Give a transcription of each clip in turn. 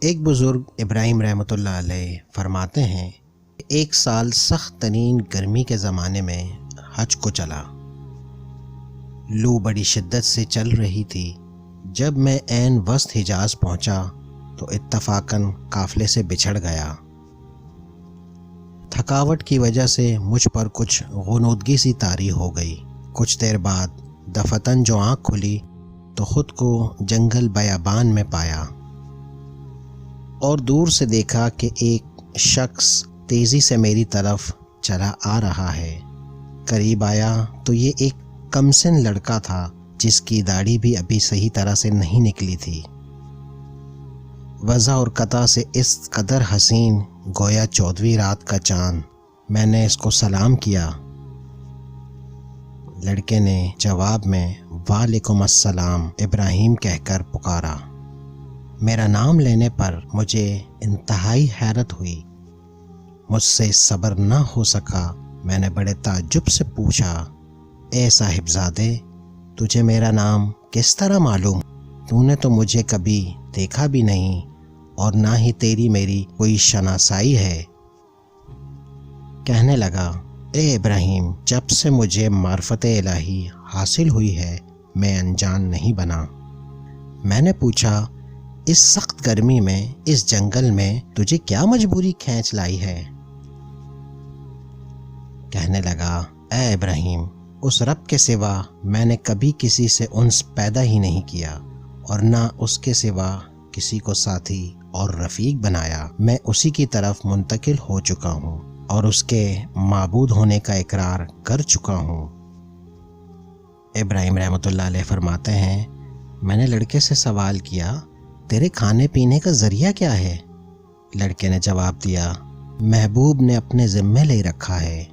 ایک بزرگ ابراہیم رحمۃ اللہ علیہ فرماتے ہیں کہ ایک سال سخت ترین گرمی کے زمانے میں حج کو چلا۔ لو بڑی شدت سے چل رہی تھی۔ جب میں عین وسط حجاز پہنچا تو اتفاقاً قافلے سے بچھڑ گیا۔ تھکاوٹ کی وجہ سے مجھ پر کچھ غنودگی سی طاری ہو گئی۔ کچھ دیر بعد دفتن جو آنکھ کھلی تو خود کو جنگل بیابان میں پایا اور دور سے دیکھا کہ ایک شخص تیزی سے میری طرف چلا آ رہا ہے۔ قریب آیا تو یہ ایک کمسن لڑکا تھا جس کی داڑھی بھی ابھی صحیح طرح سے نہیں نکلی تھی۔ وضع اور قطع سے اس قدر حسین گویا 14ویں رات کا چاند۔ میں نے اس کو سلام کیا۔ لڑکے نے جواب میں وعلیکم السلام ابراہیم کہہ کر پکارا۔ میرا نام لینے پر مجھے انتہائی حیرت ہوئی۔ مجھ سے صبر نہ ہو سکا۔ میں نے بڑے تعجب سے پوچھا، اے صاحبزادے، تجھے میرا نام کس طرح معلوم؟ تو نے تو مجھے کبھی دیکھا بھی نہیں اور نہ ہی تیری میری کوئی شناسائی ہے۔ کہنے لگا، اے ابراہیم، جب سے مجھے معرفت الہی حاصل ہوئی ہے میں انجان نہیں بنا۔ میں نے پوچھا، اس سخت گرمی میں اس جنگل میں تجھے کیا مجبوری کھینچ لائی ہے؟ کہنے لگا، اے ابراہیم، اس رب کے سوا میں نے کبھی کسی سے انس پیدا ہی نہیں کیا اور نہ اس کے سوا کسی کو ساتھی اور رفیق بنایا۔ میں اسی کی طرف منتقل ہو چکا ہوں اور اس کے معبود ہونے کا اقرار کر چکا ہوں۔ ابراہیم رحمۃ اللہ علیہ فرماتے ہیں، میں نے لڑکے سے سوال کیا، تیرے کھانے پینے کا ذریعہ کیا ہے؟ لڑکے نے جواب دیا، محبوب نے اپنے ذمے لے رکھا ہے۔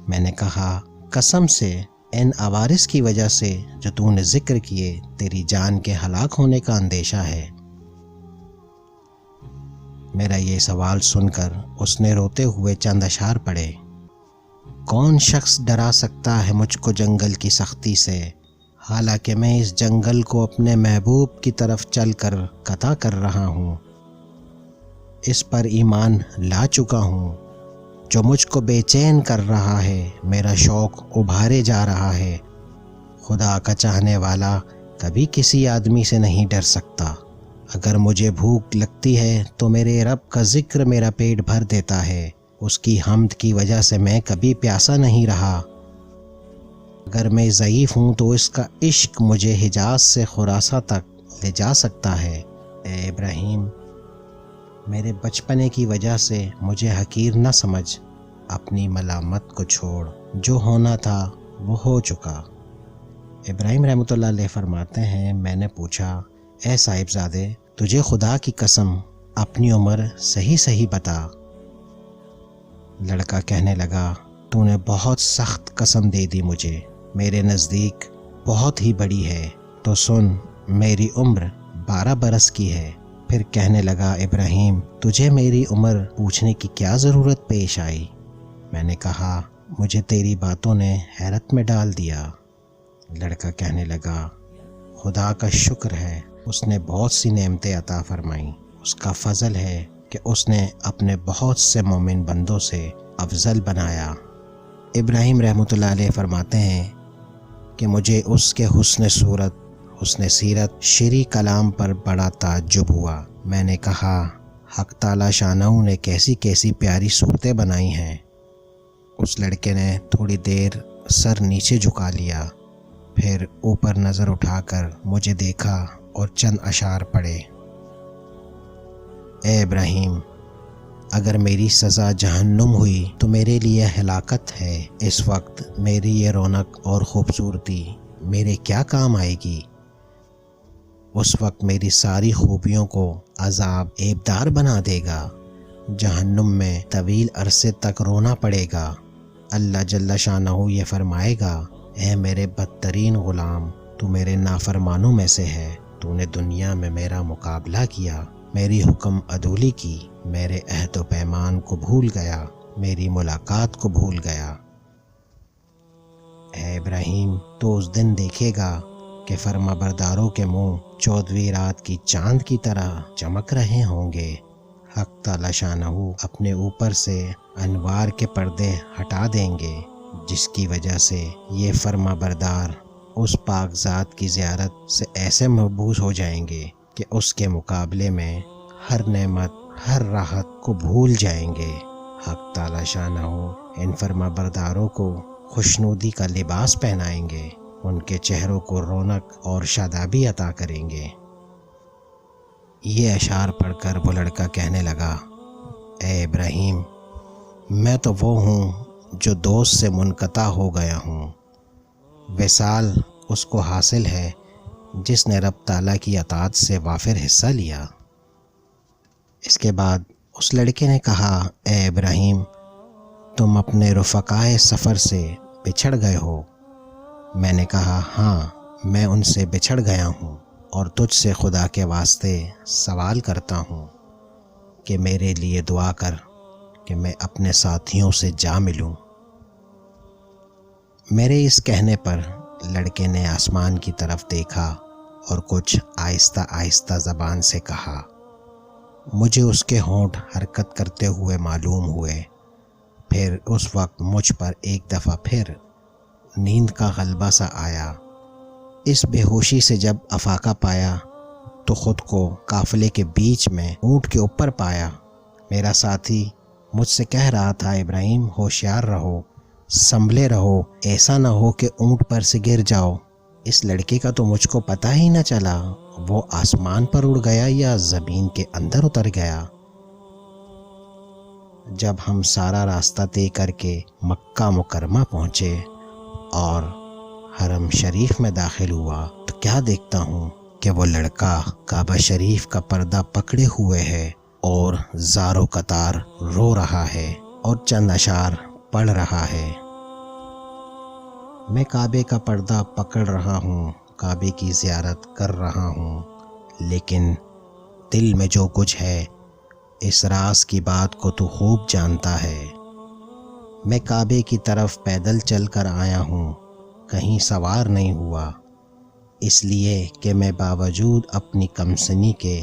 میں نے کہا، قسم سے ان عوارض کی وجہ سے جو تو نے ذکر کیے تیری جان کے ہلاک ہونے کا اندیشہ ہے۔ میرا یہ سوال سن کر اس نے روتے ہوئے چند اشعار پڑھے۔ کون شخص ڈرا سکتا ہے مجھ کو جنگل کی سختی سے، حالانکہ میں اس جنگل کو اپنے محبوب کی طرف چل کر قطع کر رہا ہوں۔ اس پر ایمان لا چکا ہوں جو مجھ کو بے چین کر رہا ہے۔ میرا شوق ابھارے جا رہا ہے۔ خدا کا چاہنے والا کبھی کسی آدمی سے نہیں ڈر سکتا۔ اگر مجھے بھوک لگتی ہے تو میرے رب کا ذکر میرا پیٹ بھر دیتا ہے۔ اس کی حمد کی وجہ سے میں کبھی پیاسا نہیں رہا۔ اگر میں ضعیف ہوں تو اس کا عشق مجھے حجاز سے خراساں تک لے جا سکتا ہے۔ اے ابراہیم، میرے بچپنے کی وجہ سے مجھے حقیر نہ سمجھ۔ اپنی ملامت کو چھوڑ، جو ہونا تھا وہ ہو چکا۔ ابراہیم رحمۃ اللہ علیہ فرماتے ہیں، میں نے پوچھا، اے صاحبزادے، تجھے خدا کی قسم اپنی عمر صحیح صحیح بتا۔ لڑکا کہنے لگا، تو نے بہت سخت قسم دے دی مجھے، میرے نزدیک بہت ہی بڑی ہے۔ تو سن، میری عمر 12 برس کی ہے۔ پھر کہنے لگا، ابراہیم، تجھے میری عمر پوچھنے کی کیا ضرورت پیش آئی؟ میں نے کہا، مجھے تیری باتوں نے حیرت میں ڈال دیا۔ لڑکا کہنے لگا، خدا کا شکر ہے، اس نے بہت سی نعمتیں عطا فرمائیں۔ اس کا فضل ہے کہ اس نے اپنے بہت سے مومن بندوں سے افضل بنایا۔ ابراہیم رحمۃ اللہ علیہ فرماتے ہیں کہ مجھے اس کے حسن صورت، حسن سیرت، شرعی کلام پر بڑا تعجب ہوا۔ میں نے کہا، حق تعالی شانہ نے کیسی کیسی پیاری صورتیں بنائی ہیں۔ اس لڑکے نے تھوڑی دیر سر نیچے جھکا لیا، پھر اوپر نظر اٹھا کر مجھے دیکھا اور چند اشعار پڑھے۔ اے ابراہیم، اگر میری سزا جہنم ہوئی تو میرے لیے ہلاکت ہے۔ اس وقت میری یہ رونق اور خوبصورتی میرے کیا کام آئے گی؟ اس وقت میری ساری خوبیوں کو عذاب ایبدار بنا دے گا۔ جہنم میں طویل عرصے تک رونا پڑے گا۔ اللہ جل شانہ یہ فرمائے گا، اے میرے بدترین غلام، تو میرے نافرمانوں میں سے ہے۔ تو نے دنیا میں میرا مقابلہ کیا، میری حکم عدولی کی، میرے عہد و پیمان کو بھول گیا، میری ملاقات کو بھول گیا۔ اے ابراہیم، تو اس دن دیکھے گا کہ فرما برداروں کے منہ 14ویں رات کی چاند کی طرح چمک رہے ہوں گے۔ حق تعالی شانہ اپنے اوپر سے انوار کے پردے ہٹا دیں گے، جس کی وجہ سے یہ فرما بردار اس پاک ذات کی زیارت سے ایسے محبوس ہو جائیں گے کہ اس کے مقابلے میں ہر نعمت، ہر راحت کو بھول جائیں گے۔ حق تعالی شانہ ان فرما برداروں کو خوشنودی کا لباس پہنائیں گے، ان کے چہروں کو رونق اور شادابی عطا کریں گے۔ یہ اشعار پڑھ کر وہ لڑکا کہنے لگا، اے ابراہیم، میں تو وہ ہوں جو دوست سے منقطع ہو گیا ہوں۔ وصال اس کو حاصل ہے جس نے رب تعالیٰ کی اطاعت سے وافر حصہ لیا۔ اس کے بعد اس لڑکے نے کہا، اے ابراہیم، تم اپنے رفقائے سفر سے بچھڑ گئے ہو؟ میں نے کہا، ہاں، میں ان سے بچھڑ گیا ہوں، اور تجھ سے خدا کے واسطے سوال کرتا ہوں کہ میرے لیے دعا کر کہ میں اپنے ساتھیوں سے جا ملوں۔ میرے اس کہنے پر لڑکے نے آسمان کی طرف دیکھا اور کچھ آہستہ آہستہ زبان سے کہا۔ مجھے اس کے ہونٹ حرکت کرتے ہوئے معلوم ہوئے۔ پھر اس وقت مجھ پر ایک دفعہ پھر نیند کا غلبہ سا آیا۔ اس بے ہوشی سے جب افاقہ پایا تو خود کو قافلے کے بیچ میں اونٹ کے اوپر پایا۔ میرا ساتھی مجھ سے کہہ رہا تھا، ابراہیم، ہوشیار رہو، سنبھلے رہو، ایسا نہ ہو کہ اونٹ پر سے گر جاؤ۔ اس لڑکے کا تو مجھ کو پتہ ہی نہ چلا وہ آسمان پر اڑ گیا یا زمین کے اندر اتر گیا۔ جب ہم سارا راستہ طے کر کے مکہ مکرمہ پہنچے اور حرم شریف میں داخل ہوا تو کیا دیکھتا ہوں کہ وہ لڑکا کعبہ شریف کا پردہ پکڑے ہوئے ہے اور زار و قطار رو رہا ہے اور چند اشعار پڑھ رہا ہے۔ میں کعبے کا پردہ پکڑ رہا ہوں، کعبے کی زیارت کر رہا ہوں، لیکن دل میں جو کچھ ہے اس راز کی بات کو تو خوب جانتا ہے۔ میں کعبے کی طرف پیدل چل کر آیا ہوں، کہیں سوار نہیں ہوا، اس لیے کہ میں باوجود اپنی کم سنی کے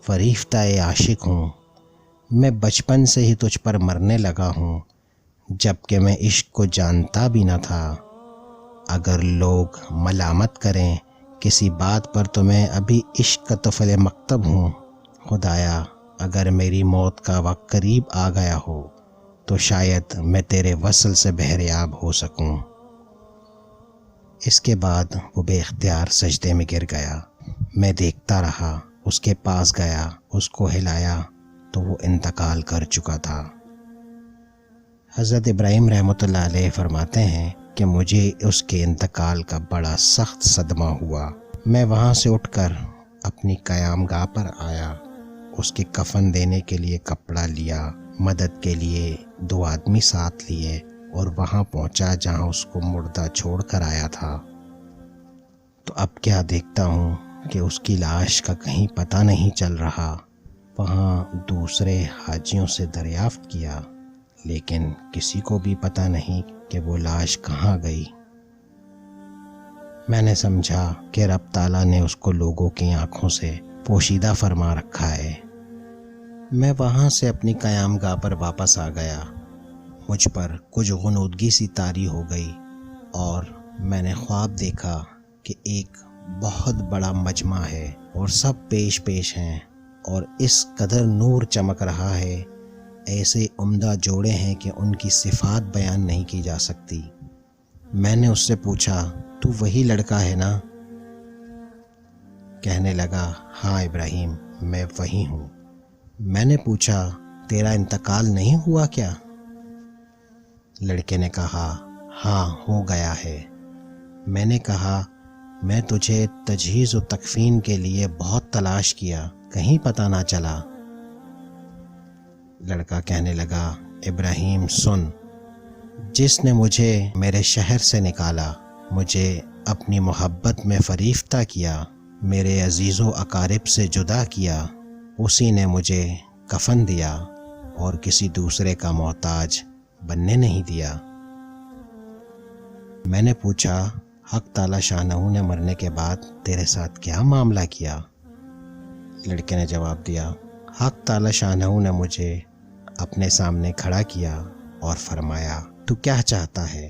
فریفتہ عاشق ہوں۔ میں بچپن سے ہی تجھ پر مرنے لگا ہوں، جبکہ میں عشق کو جانتا بھی نہ تھا۔ اگر لوگ ملامت کریں کسی بات پر تو میں ابھی عشق کا طفل مکتب ہوں۔ خدایا، اگر میری موت کا وقت قریب آ گیا ہو تو شاید میں تیرے وصل سے بہریاب ہو سکوں۔ اس کے بعد وہ بے اختیار سجدے میں گر گیا۔ میں دیکھتا رہا، اس کے پاس گیا، اس کو ہلایا تو وہ انتقال کر چکا تھا۔ حضرت ابراہیم رحمۃ اللہ علیہ فرماتے ہیں کہ مجھے اس کے انتقال کا بڑا سخت صدمہ ہوا۔ میں وہاں سے اٹھ کر اپنی قیام گاہ پر آیا، اس کے کفن دینے کے لیے کپڑا لیا، مدد کے لیے 2 آدمی ساتھ لیے اور وہاں پہنچا جہاں اس کو مردہ چھوڑ کر آیا تھا۔ تو اب کیا دیکھتا ہوں کہ اس کی لاش کا کہیں پتہ نہیں چل رہا۔ وہاں دوسرے حاجیوں سے دریافت کیا، لیکن کسی کو بھی پتہ نہیں کہ وہ لاش کہاں گئی۔ میں نے سمجھا کہ رب تعالیٰ نے اس کو لوگوں کی آنکھوں سے پوشیدہ فرما رکھا ہے۔ میں وہاں سے اپنی قیام گاہ پر واپس آ گیا۔ مجھ پر کچھ غنودگی سی طاری ہو گئی اور میں نے خواب دیکھا کہ ایک بہت بڑا مجمع ہے اور سب پیش پیش ہیں اور اس قدر نور چمک رہا ہے، ایسے عمدہ جوڑے ہیں کہ ان کی صفات بیان نہیں کی جا سکتی۔ میں نے اس سے پوچھا، تو وہی لڑکا ہے نا؟ کہنے لگا، ہاں ابراہیم، میں وہی ہوں۔ میں نے پوچھا، تیرا انتقال نہیں ہوا کیا؟ لڑکے نے کہا، ہاں، ہو گیا ہے۔ میں نے کہا، میں تجھے تجہیز و تکفین کے لیے بہت تلاش کیا، کہیں پتہ نہ چلا۔ لڑکا کہنے لگا، ابراہیم سن، جس نے مجھے میرے شہر سے نکالا، مجھے اپنی محبت میں فریفتہ کیا، میرے عزیز و اقارب سے جدا کیا، اسی نے مجھے کفن دیا اور کسی دوسرے کا محتاج بننے نہیں دیا۔ میں نے پوچھا، حق تعالی شانہ نے مرنے کے بعد تیرے ساتھ کیا معاملہ کیا؟ لڑکے نے جواب دیا، حق تعالی شانہ نے مجھے اپنے سامنے کھڑا کیا اور فرمایا، تو کیا چاہتا ہے؟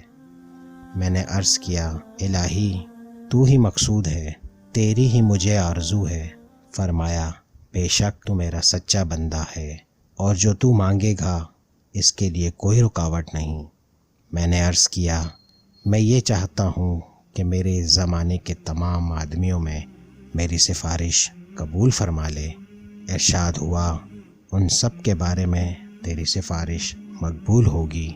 میں نے عرض کیا، الہی تو ہی مقصود ہے، تیری ہی مجھے آرزو ہے۔ فرمایا، بے شک تو میرا سچا بندہ ہے اور جو تو مانگے گا اس کے لیے کوئی رکاوٹ نہیں۔ میں نے عرض کیا، میں یہ چاہتا ہوں کہ میرے اس زمانے کے تمام آدمیوں میں میری سفارش قبول فرما لے۔ ارشاد ہوا، ان سب کے بارے میں تیری سفارش مقبول ہوگی۔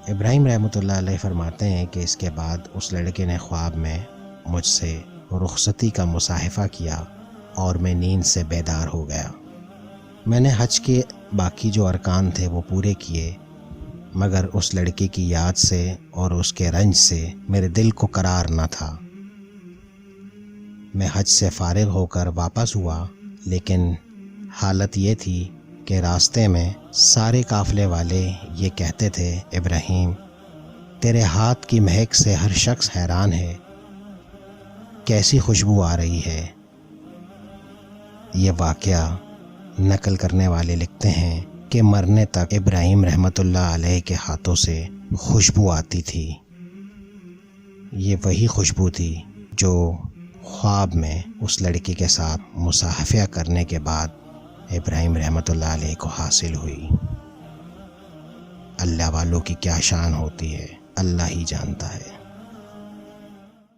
ابراہیم رحمۃ اللہ علیہ فرماتے ہیں کہ اس کے بعد اس لڑکے نے خواب میں مجھ سے رخصتی کا مصاحفہ کیا اور میں نیند سے بیدار ہو گیا۔ میں نے حج کے باقی جو ارکان تھے وہ پورے کیے، مگر اس لڑکے کی یاد سے اور اس کے رنج سے میرے دل کو قرار نہ تھا۔ میں حج سے فارغ ہو کر واپس ہوا، لیکن حالت یہ تھی کہ راستے میں سارے قافلے والے یہ کہتے تھے، ابراہیم تیرے ہاتھ کی مہک سے ہر شخص حیران ہے، کیسی خوشبو آ رہی ہے۔ یہ واقعہ نقل کرنے والے لکھتے ہیں کہ مرنے تک ابراہیم رحمۃ اللہ علیہ کے ہاتھوں سے خوشبو آتی تھی۔ یہ وہی خوشبو تھی جو خواب میں اس لڑکی کے ساتھ مصاحفہ کرنے کے بعد ابراہیم رحمۃ اللہ علیہ کو حاصل ہوئی۔ اللہ والوں کی کیا شان ہوتی ہے، اللہ ہی جانتا ہے۔